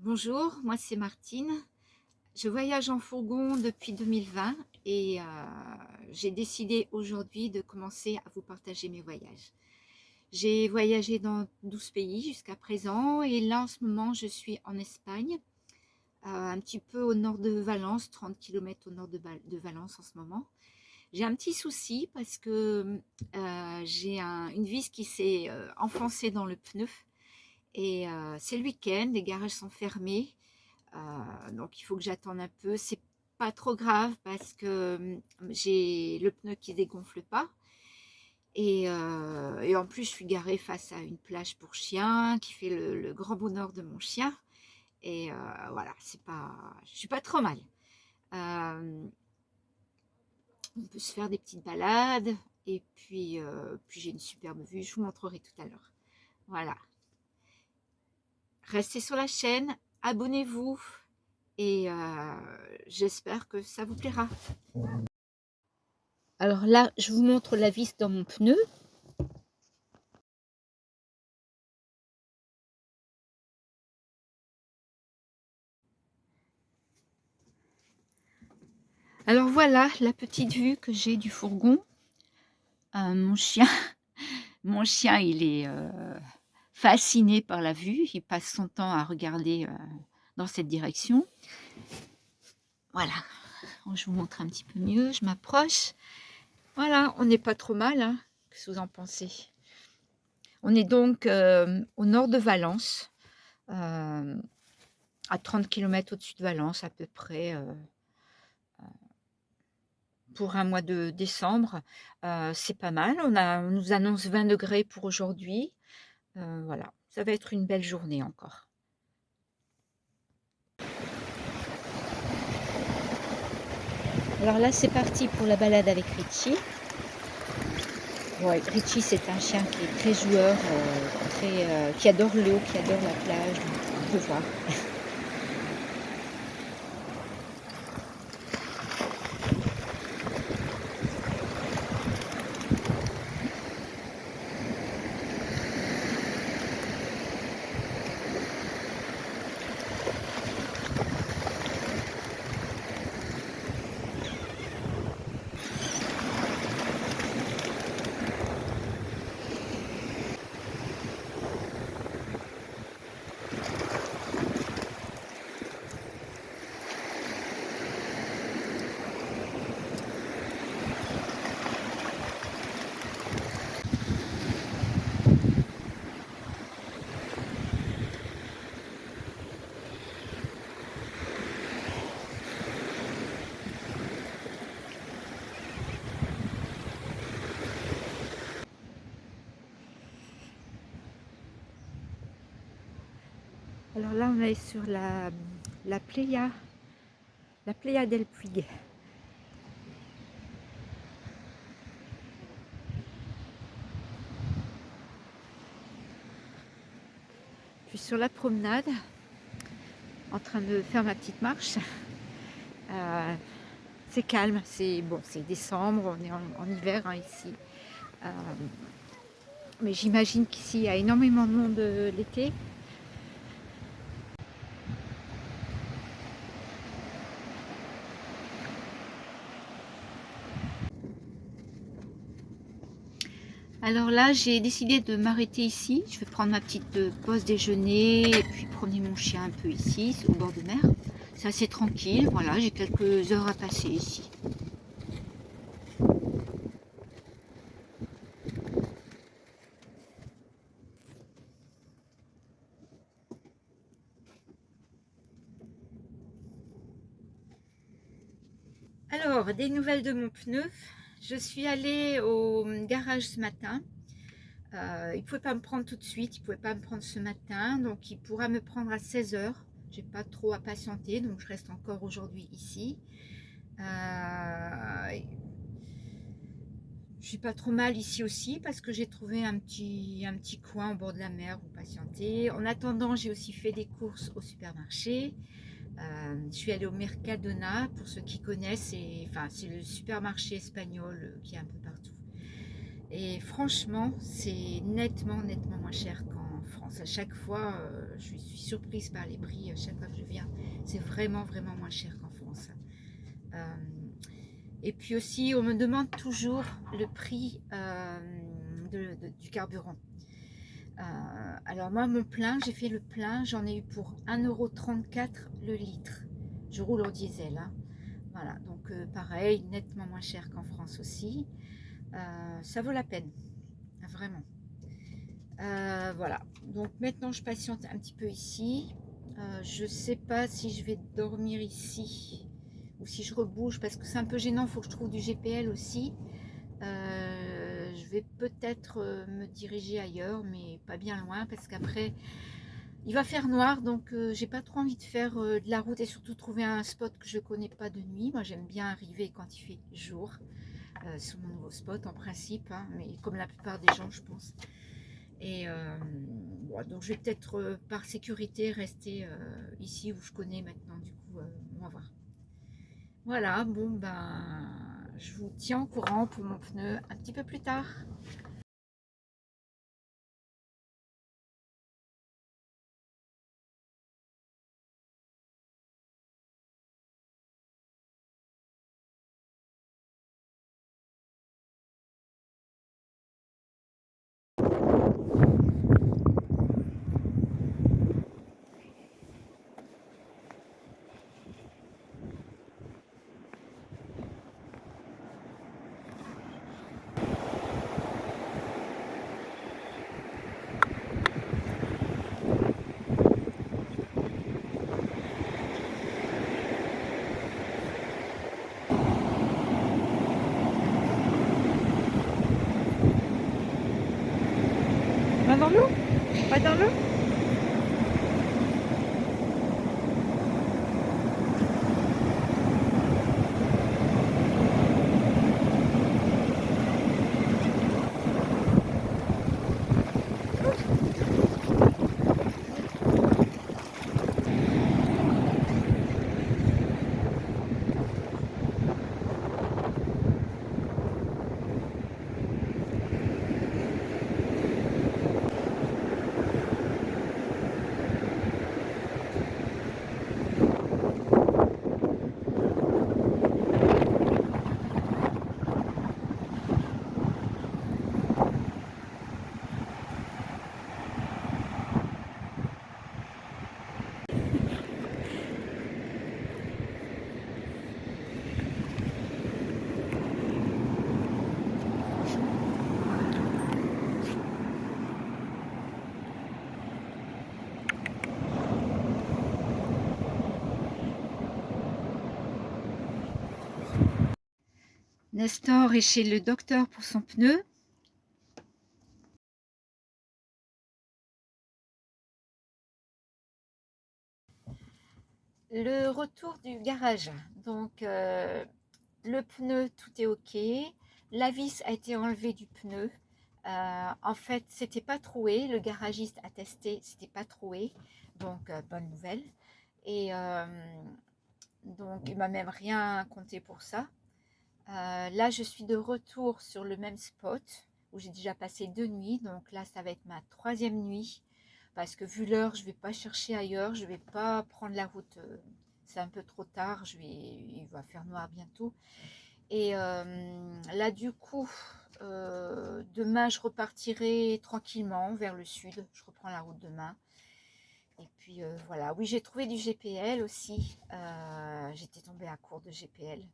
Bonjour, moi c'est Martine. Je voyage en fourgon depuis 2020 et j'ai décidé aujourd'hui de commencer à vous partager mes voyages. J'ai voyagé dans 12 pays jusqu'à présent et là en ce moment je suis en Espagne, un petit peu au nord de Valence, 30 km au nord de Valence en ce moment. J'ai un petit souci parce que j'ai une vis qui s'est enfoncée dans le pneu et c'est le week-end, les garages sont fermés. Donc il faut que j'attende un peu. C'est pas trop grave parce que j'ai le pneu qui dégonfle pas. Et en plus, je suis garée face à une plage pour chiens qui fait le grand bonheur de mon chien. Et voilà, je suis pas trop mal. Euh, on peut se faire des petites balades. Et puis j'ai une superbe vue. Je vous montrerai tout à l'heure. Voilà. Restez sur la chaîne, abonnez-vous et j'espère que ça vous plaira. Alors là, je vous montre la vis dans mon pneu. Alors voilà la petite vue que j'ai du fourgon. Mon chien, mon chien, il est fasciné par la vue. Il passe son temps à regarder dans cette direction. Voilà, je vous montre un petit peu mieux. Je m'approche. Voilà, on n'est pas trop mal, hein. Qu'est-ce que vous en pensez? On est donc au nord de Valence, à 30 km au-dessus de Valence à peu près. Pour un mois de décembre, c'est pas mal. On nous annonce 20 degrés pour aujourd'hui. Voilà, ça va être une belle journée encore. Alors là, c'est parti pour la balade avec Richie. Ouais, Richie, c'est un chien qui est très joueur, qui adore l'eau, qui adore la plage. On peut voir. Alors là, on est sur la Playa del Puig. Je suis sur la promenade, en train de faire ma petite marche. C'est calme, c'est bon, c'est décembre, on est en hiver hein, ici. Mais j'imagine qu'ici il y a énormément de monde l'été. Alors là, j'ai décidé de m'arrêter ici. Je vais prendre ma petite pause déjeuner et puis promener mon chien un peu ici, au bord de mer. C'est assez tranquille, voilà, j'ai quelques heures à passer ici. Alors, des nouvelles de mon pneu. Je suis allée au garage ce matin. Il ne pouvait pas me prendre tout de suite, il ne pouvait pas me prendre ce matin, donc il pourra me prendre à 16 h. J'ai pas trop à patienter, donc je reste encore aujourd'hui ici. Je suis pas trop mal ici aussi parce que j'ai trouvé un petit coin au bord de la mer où patienter. En attendant, j'ai aussi fait des courses au supermarché. Je suis allée au Mercadona, pour ceux qui connaissent, c'est le supermarché espagnol qui est un peu partout. Et franchement, c'est nettement moins cher qu'en France. France. À chaque fois, je suis surprise par les prix. À chaque fois que je viens, c'est vraiment, vraiment moins cher qu'en France. Et puis aussi, on me demande toujours le prix du carburant. Alors moi, mon plein, j'ai fait le plein, j'en ai eu pour 1,34 € le litre. Je roule au diesel, hein. Voilà, donc pareil, nettement moins cher qu'en France aussi. Ça vaut la peine, vraiment. Voilà, donc maintenant je patiente un petit peu ici. Je sais pas si je vais dormir ici ou si je rebouge parce que c'est un peu gênant, il faut que je trouve du GPL aussi. Je vais peut-être me diriger ailleurs, mais pas bien loin parce qu'après il va faire noir, donc j'ai pas trop envie de faire de la route et surtout trouver un spot que je connais pas de nuit. Moi j'aime bien arriver quand il fait jour sur mon nouveau spot en principe, hein, mais comme la plupart des gens je pense. Et bon, donc je vais peut-être par sécurité rester ici où je connais maintenant, du coup on va voir. Voilà, bon ben je vous tiens au courant pour mon pneu un petit peu plus tard. Va dans l'eau? Pas dans l'eau? Nestor est chez le docteur pour son pneu. Le retour du garage. Donc le pneu, tout est ok. La vis a été enlevée du pneu. En fait, c'était pas troué. Le garagiste a testé, c'était pas troué. Donc bonne nouvelle. Et donc il m'a même rien compté pour ça. Là, je suis de retour sur le même spot où j'ai déjà passé 2 nuits. Donc là, ça va être ma 3e nuit. Parce que vu l'heure, je ne vais pas chercher ailleurs. Je ne vais pas prendre la route. C'est un peu trop tard. Il va faire noir bientôt. Et là, du coup, demain, je repartirai tranquillement vers le sud. Je reprends la route demain. Et puis voilà. Oui, j'ai trouvé du GPL aussi. J'étais tombée à court de GPL.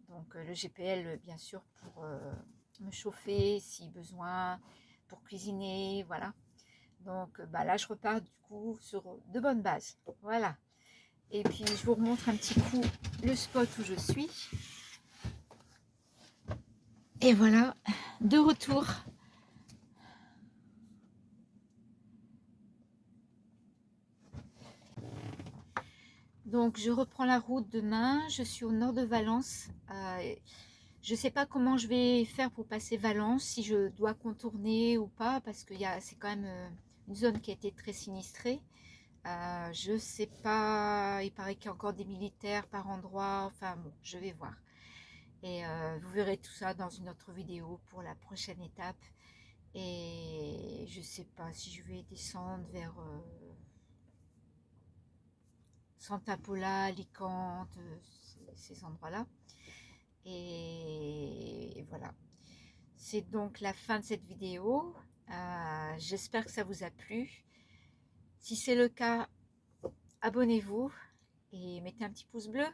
Donc le GPL, bien sûr, pour me chauffer si besoin, pour cuisiner, voilà. Donc bah, là, je repars du coup sur de bonnes bases. Voilà. Et puis, je vous remontre un petit coup le spot où je suis. Et voilà, de retour. Donc, je reprends la route demain. Je suis au nord de Valence. Je ne sais pas comment je vais faire pour passer Valence, si je dois contourner ou pas, parce que c'est quand même une zone qui a été très sinistrée. Je sais pas, il paraît qu'il y a encore des militaires par endroit, enfin bon, je vais voir. Et vous verrez tout ça dans une autre vidéo pour la prochaine étape. Et je sais pas si je vais descendre vers Santa Pola, Alicante, ces endroits-là. Et voilà. C'est donc la fin de cette vidéo. J'espère que ça vous a plu. Si c'est le cas, abonnez-vous et mettez un petit pouce bleu.